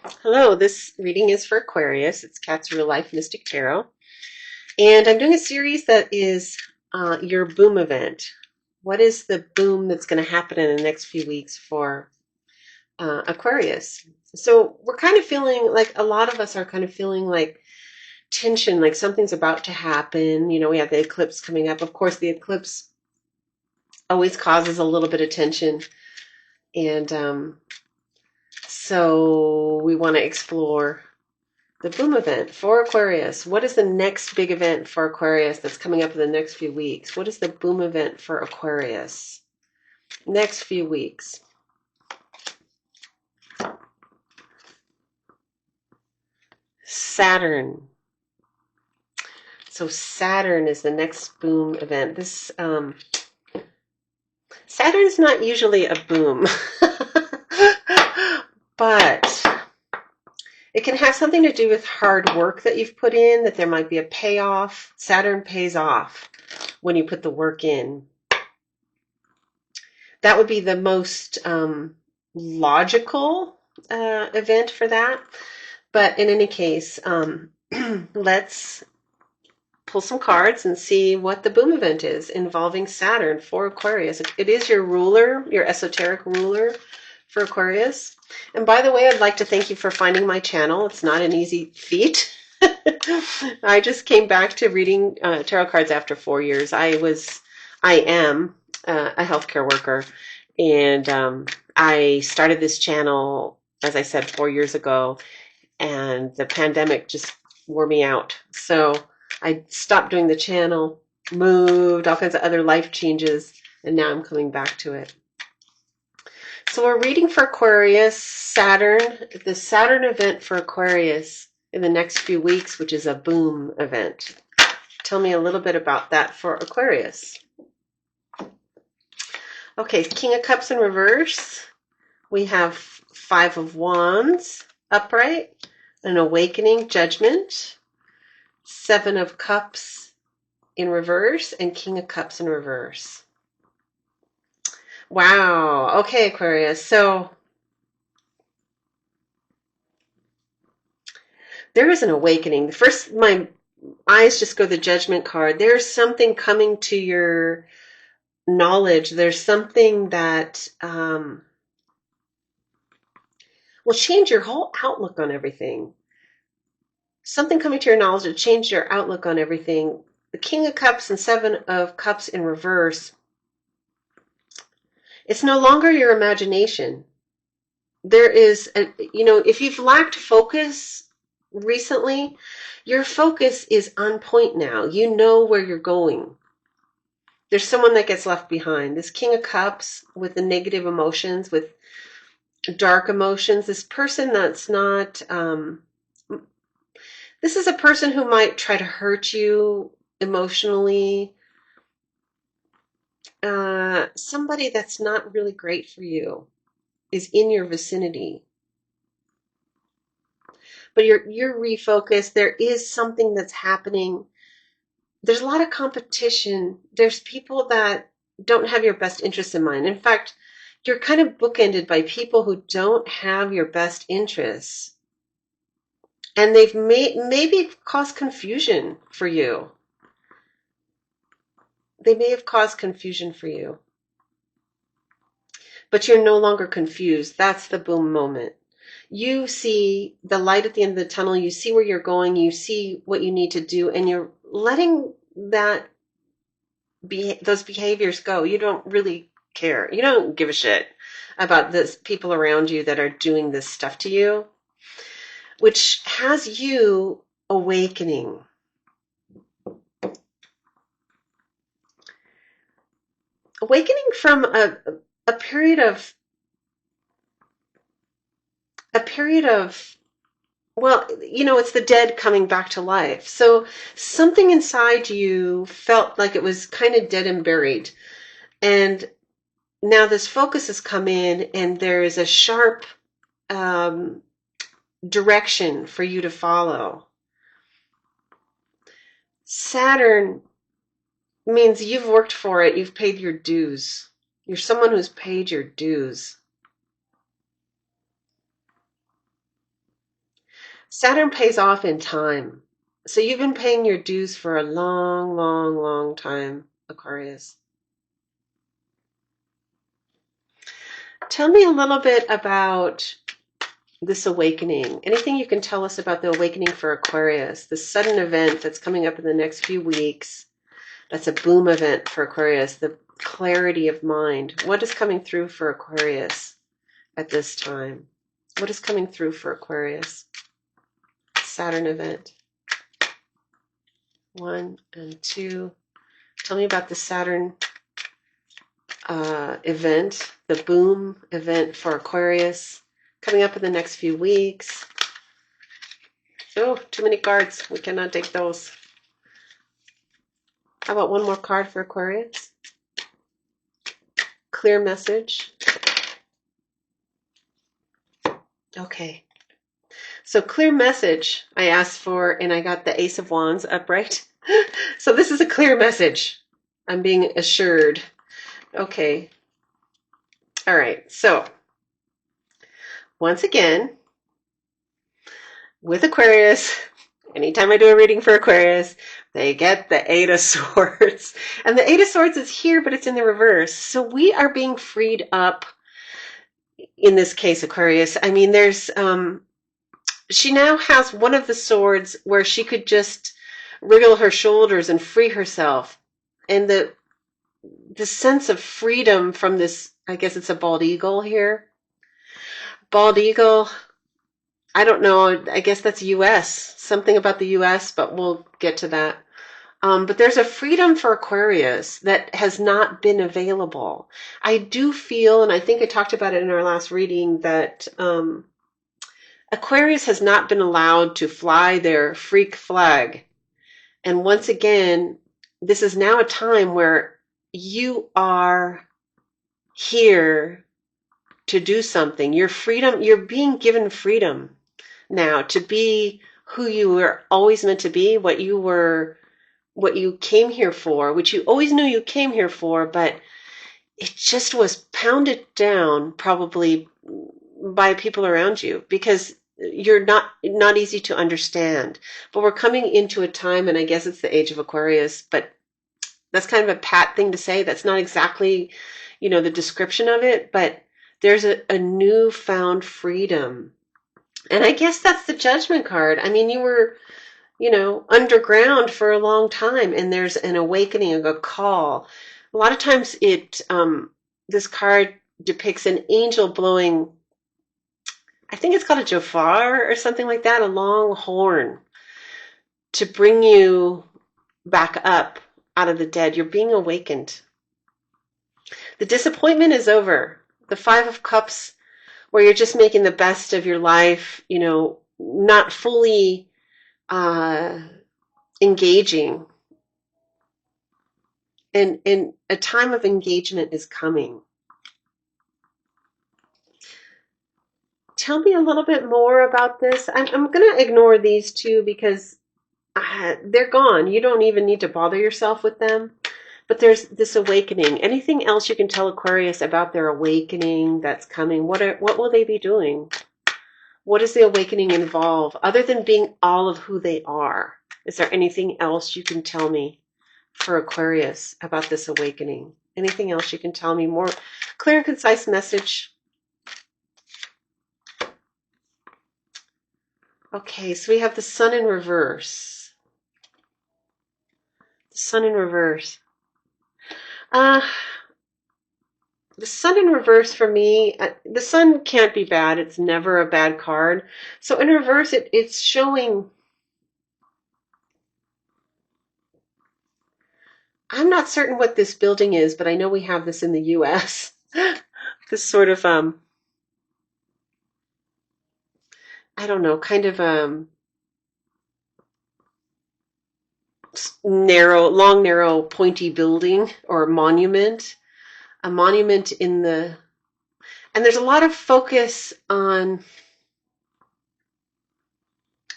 Hello, this reading is for Aquarius. It's Cat's Real Life Mystic Tarot. And I'm doing a series that is your boom event. What is the boom that's going to happen in the next few weeks for Aquarius? So we're kind of feeling like a lot of us are kind of feeling like tension, like something's about to happen. You know, we have the eclipse coming up. Of course, the eclipse always causes a little bit of tension. And so we want to explore the boom event for Aquarius. What is the next big event for Aquarius that's coming up in the next few weeks? What is the boom event for Aquarius? Next few weeks. Saturn. So Saturn is the next boom event. This Saturn is not usually a boom, but it can have something to do with hard work that you've put in, that there might be a payoff. Saturn pays off when you put the work in. That would be the most logical event for that. But in any case, let's pull some cards and see what the boom event is involving Saturn for Aquarius. It is your ruler, your esoteric ruler for Aquarius. And by the way, I'd like to thank you for finding my channel. It's not an easy feat. I just came back to reading tarot cards after 4 years. I am a healthcare worker, and I started this channel, as I said, 4 years ago, and the pandemic just wore me out. So I stopped doing the channel, moved, all kinds of other life changes, and now I'm coming back to it. So we're reading for Aquarius, Saturn, the Saturn event for Aquarius in the next few weeks, which is a boom event. Tell me a little bit about that for Aquarius. Okay, King of Cups in reverse. We have Five of Wands upright, an awakening, Judgment, Seven of Cups in reverse, and King of Cups in reverse. Wow. Okay, Aquarius. So there is an awakening. First, my eyes just go to the Judgment card. There's something coming to your knowledge. There's something that will change your whole outlook on everything. Something coming to your knowledge that changed your outlook on everything. The King of Cups and Seven of Cups in reverse. It's no longer your imagination. There is, if you've lacked focus recently, your focus is on point now. You know where you're going. There's someone that gets left behind. This King of Cups with the negative emotions, with dark emotions, this person that's not, this is a person who might try to hurt you emotionally. Somebody that's not really great for you is in your vicinity. But you're refocused. There is something that's happening. There's a lot of competition. There's people that don't have your best interests in mind. In fact, you're kind of bookended by people who don't have your best interests. And they've maybe caused confusion for you. They may have caused confusion for you. But you're no longer confused. That's the boom moment. You see the light at the end of the tunnel. You see where you're going. You see what you need to do. And you're letting those behaviors go. You don't really care. You don't give a shit about the people around you that are doing this stuff to you, which has you awakening. Awakening from a period of well, it's the dead coming back to life. So something inside you felt like it was kind of dead and buried. And now this focus has come in, and there is a sharp direction for you to follow. Saturn means you've worked for it. You've paid your dues. You're someone who's paid your dues. Saturn pays off in time. So you've been paying your dues for a long, long, long time, Aquarius. Tell me a little bit about this awakening. Anything you can tell us about the awakening for Aquarius, the sudden event that's coming up in the next few weeks. That's a boom event for Aquarius, the clarity of mind. What is coming through for Aquarius at this time? What is coming through for Aquarius? Saturn event. 1 and 2. Tell me about the Saturn event, the boom event for Aquarius, coming up in the next few weeks. Oh, too many cards. We cannot take those. How about one more card for Aquarius? Clear message. Okay. So clear message I asked for, and I got the Ace of Wands upright. So this is a clear message. I'm being assured. Okay. All right. So once again, with Aquarius, anytime I do a reading for Aquarius, they get the Eight of Swords. And the Eight of Swords is here, but it's in the reverse. So we are being freed up in this case, Aquarius. I mean, there's, she now has one of the swords where she could just wriggle her shoulders and free herself. And the sense of freedom from this, I guess it's a bald eagle here. Bald eagle, I don't know, I guess that's US, something about the US, but we'll get to that. But there's a freedom for Aquarius that has not been available. I do feel, and I think I talked about it in our last reading, that Aquarius has not been allowed to fly their freak flag. And once again, this is now a time where you are here to do something. Your freedom, you're being given freedom now to be who you were always meant to be, what you came here for, which you always knew you came here for, but it just was pounded down probably by people around you because you're not easy to understand. But we're coming into a time, and I guess it's the age of Aquarius, but that's kind of a pat thing to say. That's not exactly, the description of it, but there's a newfound freedom. And I guess that's the Judgment card. I mean, you were, underground for a long time, and there's an awakening, a call. A lot of times this card depicts an angel blowing, I think it's called a shofar or something like that, a long horn to bring you back up out of the dead. You're being awakened. The disappointment is over. The Five of Cups, where you're just making the best of your life, not fully engaging. And a time of engagement is coming. Tell me a little bit more about this. I'm going to ignore these two because they're gone. You don't even need to bother yourself with them. But there's this awakening. Anything else you can tell Aquarius about their awakening that's coming? What will they be doing? What does the awakening involve? Other than being all of who they are, is there anything else you can tell me for Aquarius about this awakening? Anything else you can tell me? More clear and concise message. Okay, so we have the Sun in reverse. The Sun in reverse. The Sun in reverse for me, the Sun can't be bad. It's never a bad card. So in reverse, it's showing, I'm not certain what this building is, but I know we have this in the US. This sort of, I don't know, kind of long, narrow, pointy building or monument. A monument and there's a lot of focus on,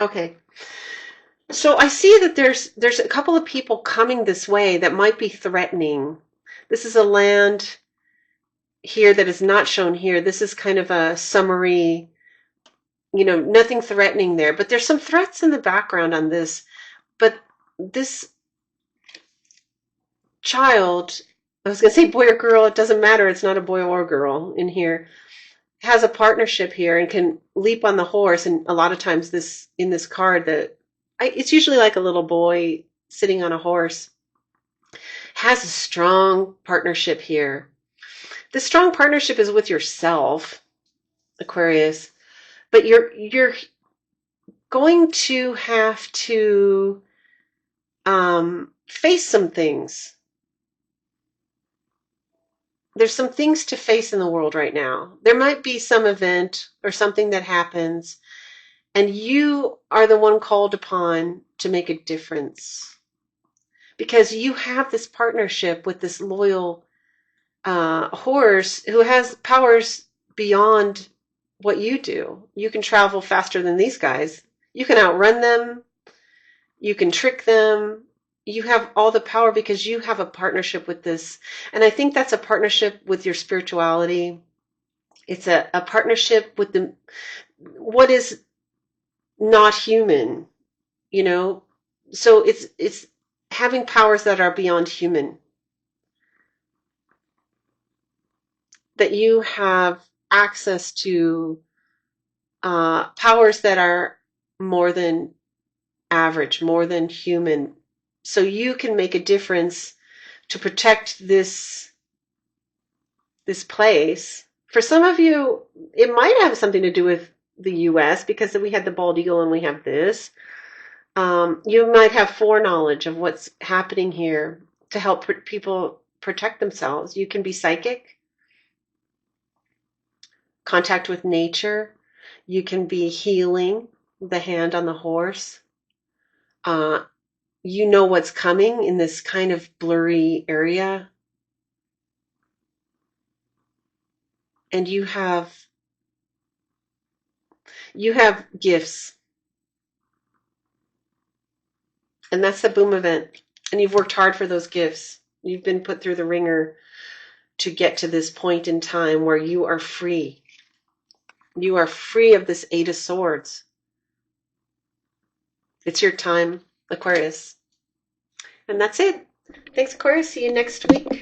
okay. So I see that there's a couple of people coming this way that might be threatening. This is a land here that is not shown here. This is kind of a summary, nothing threatening there, but there's some threats in the background on this. But this child, I was going to say boy or girl, it doesn't matter. It's not a boy or girl in here, has a partnership here and can leap on the horse. And a lot of times in this card, it's usually like a little boy sitting on a horse, has a strong partnership here. The strong partnership is with yourself, Aquarius, but you're going to have to face some things. There's some things to face in the world right now. There might be some event or something that happens, and you are the one called upon to make a difference because you have this partnership with this loyal horse who has powers beyond what you do. You can travel faster than these guys. You can outrun them. You can trick them. You have all the power because you have a partnership with this. And I think that's a partnership with your spirituality. It's a partnership with what is not human, So it's having powers that are beyond human. That you have access to powers that are more than average, more than human. So you can make a difference to protect this place. For some of you, it might have something to do with the U.S. because we had the bald eagle and we have this. You might have foreknowledge of what's happening here to help people protect themselves. You can be psychic, contact with nature. You can be healing, the hand on the horse. You know what's coming in this kind of blurry area. And you have gifts. And that's the boom event. And you've worked hard for those gifts. You've been put through the ringer to get to this point in time where you are free. You are free of this Eight of Swords. It's your time, Aquarius. And that's it. Thanks, Aquarius. See you next week.